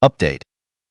Update.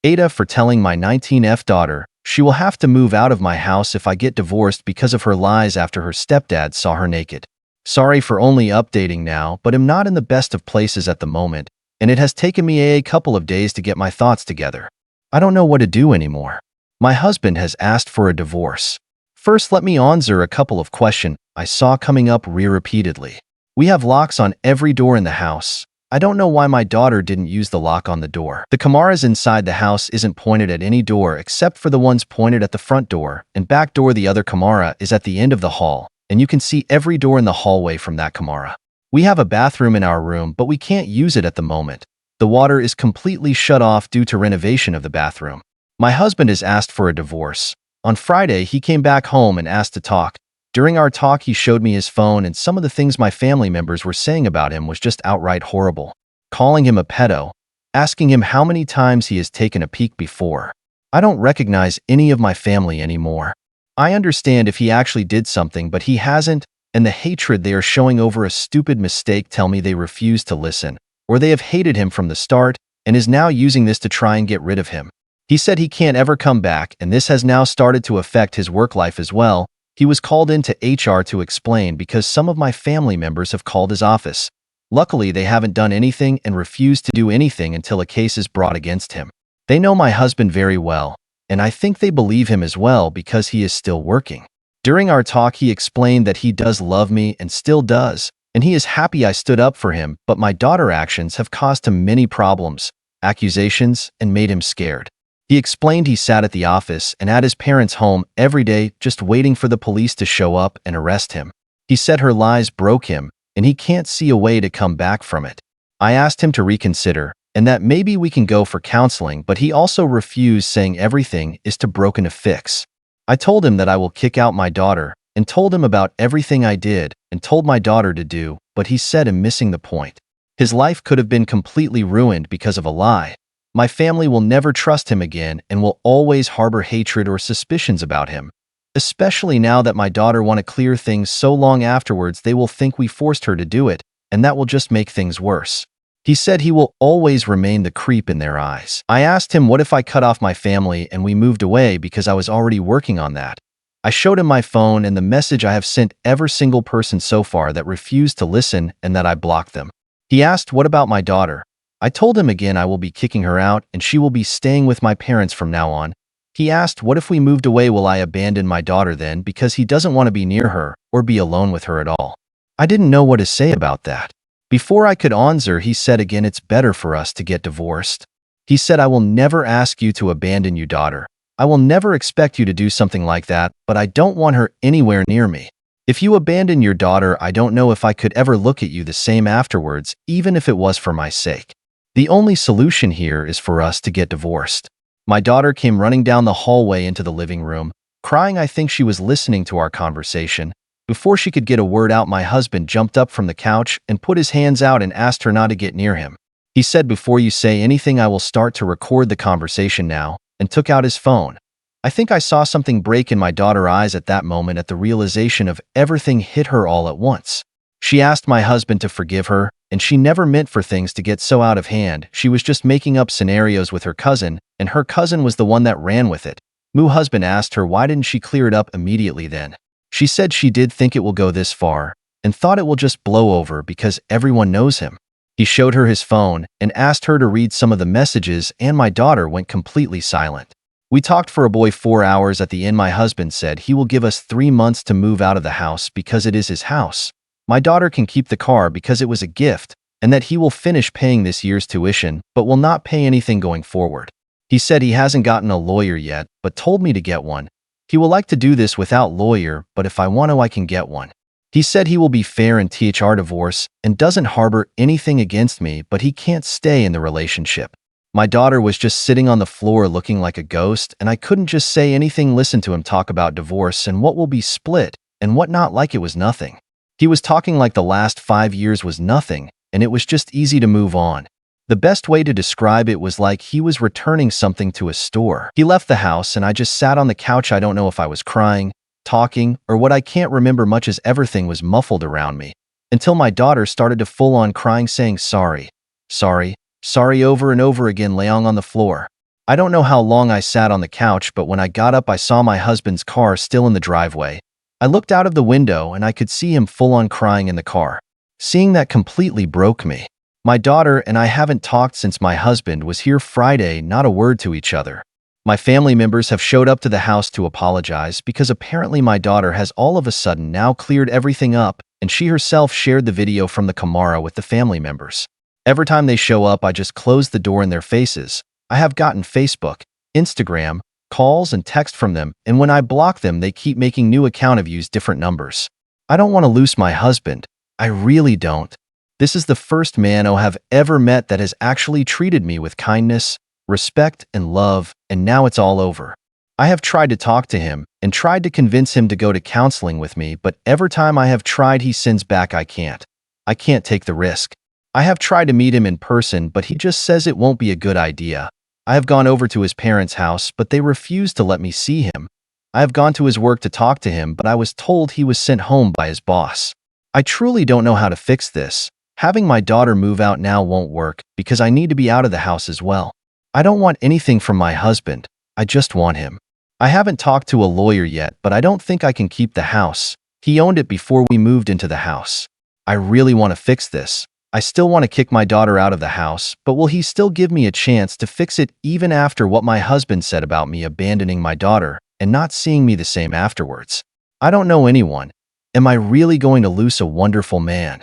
AITAH for telling my 19F daughter she will have to move out of my house if I get divorced because of her lies after her stepdad saw her naked. Sorry for only updating now, but I'm not in the best of places at the moment, and it has taken me a couple of days to get my thoughts together. I don't know what to do anymore. My husband has asked for a divorce. First, let me answer a couple of questions I saw coming up repeatedly. We have locks on every door in the house. I don't know why my daughter didn't use the lock on the door. The cameras inside the house isn't pointed at any door except for the ones pointed at the front door and back door. The other camera is at the end of the hall, and you can see every door in the hallway from that camera. We have a bathroom in our room, but we can't use it at the moment. The water is completely shut off due to renovation of the bathroom. My husband has asked for a divorce. On Friday, he came back home and asked to talk. During our talk, he showed me his phone, and some of the things my family members were saying about him was just outright horrible. Calling him a pedo, asking him how many times he has taken a peek before. I don't recognize any of my family anymore. I understand if he actually did something, but he hasn't, and the hatred they are showing over a stupid mistake tell me they refuse to listen, or they have hated him from the start and is now using this to try and get rid of him. He said he can't ever come back, and this has now started to affect his work life as well. He was called into HR to explain because some of my family members have called his office. Luckily, they haven't done anything and refused to do anything until a case is brought against him. They know my husband very well, and I think they believe him as well because he is still working. During our talk, he explained that he does love me and still does, and he is happy I stood up for him, but my daughter's actions have caused him many problems, accusations, and made him scared. He explained he sat at the office and at his parents' home every day just waiting for the police to show up and arrest him. He said her lies broke him, and he can't see a way to come back from it. I asked him to reconsider, and that maybe we can go for counseling, but he also refused, saying everything is too broken to fix. I told him that I will kick out my daughter, and told him about everything I did and told my daughter to do, but he said I'm missing the point. His life could have been completely ruined because of a lie. My family will never trust him again and will always harbor hatred or suspicions about him. Especially now that my daughter want to clear things so long afterwards, they will think we forced her to do it, and that will just make things worse. He said he will always remain the creep in their eyes. I asked him what if I cut off my family and we moved away because I was already working on that. I showed him my phone and the message I have sent every single person so far that refused to listen and that I blocked them. He asked what about my daughter. I told him again I will be kicking her out and she will be staying with my parents from now on. He asked what if we moved away, will I abandon my daughter then, because he doesn't want to be near her or be alone with her at all. I didn't know what to say about that. Before I could answer, he said again it's better for us to get divorced. He said I will never ask you to abandon your daughter. I will never expect you to do something like that, but I don't want her anywhere near me. If you abandon your daughter, I don't know if I could ever look at you the same afterwards, even if it was for my sake. The only solution here is for us to get divorced. My daughter came running down the hallway into the living room, crying. I think she was listening to our conversation. Before she could get a word out, my husband jumped up from the couch and put his hands out and asked her not to get near him. He said, before you say anything, I will start to record the conversation now, and took out his phone. I think I saw something break in my daughter's eyes at that moment at the realization of everything hit her all at once. She asked my husband to forgive her, and she never meant for things to get so out of hand. She was just making up scenarios with her cousin, and her cousin was the one that ran with it. My husband asked her why didn't she clear it up immediately then. She said she did think it will go this far, and thought it will just blow over because everyone knows him. He showed her his phone and asked her to read some of the messages, and my daughter went completely silent. We talked for 4 hours. At the end, my husband said he will give us 3 months to move out of the house because it is his house. My daughter can keep the car because it was a gift, and that he will finish paying this year's tuition but will not pay anything going forward. He said he hasn't gotten a lawyer yet, but told me to get one. He will like to do this without lawyer, but if I want to, I can get one. He said he will be fair and teach our divorce and doesn't harbor anything against me, but he can't stay in the relationship. My daughter was just sitting on the floor looking like a ghost, and I couldn't just say anything. Listen to him talk about divorce and what will be split and whatnot like it was nothing. He was talking like the last 5 years was nothing, and it was just easy to move on. The best way to describe it was like he was returning something to a store. He left the house and I just sat on the couch. I don't know if I was crying, talking, or what. I can't remember much as everything was muffled around me, until my daughter started to full on crying, saying sorry, sorry, sorry over and over again laying on the floor. I don't know how long I sat on the couch, but when I got up I saw my husband's car still in the driveway. I looked out of the window and I could see him full on crying in the car. Seeing that completely broke me. My daughter and I haven't talked since my husband was here Friday, not a word to each other. My family members have showed up to the house to apologize because apparently my daughter has all of a sudden now cleared everything up, and she herself shared the video from the Camaro with the family members. Every time they show up, I just close the door in their faces. I have gotten Facebook, Instagram, calls and text from them, and when I block them, they keep making new account of use different numbers. I don't want to lose my husband. I really don't. This is the first man I have ever met that has actually treated me with kindness, respect, and love, and now it's all over. I have tried to talk to him and tried to convince him to go to counseling with me, but every time I have tried, he sends back I can't. I can't take the risk. I have tried to meet him in person, but he just says it won't be a good idea. I have gone over to his parents' house, but they refuse to let me see him. I have gone to his work to talk to him, but I was told he was sent home by his boss. I truly don't know how to fix this. Having my daughter move out now won't work because I need to be out of the house as well. I don't want anything from my husband. I just want him. I haven't talked to a lawyer yet, but I don't think I can keep the house. He owned it before we moved into the house. I really want to fix this. I still want to kick my daughter out of the house, but will he still give me a chance to fix it even after what my husband said about me abandoning my daughter and not seeing me the same afterwards? I don't know anyone. Am I really going to lose a wonderful man?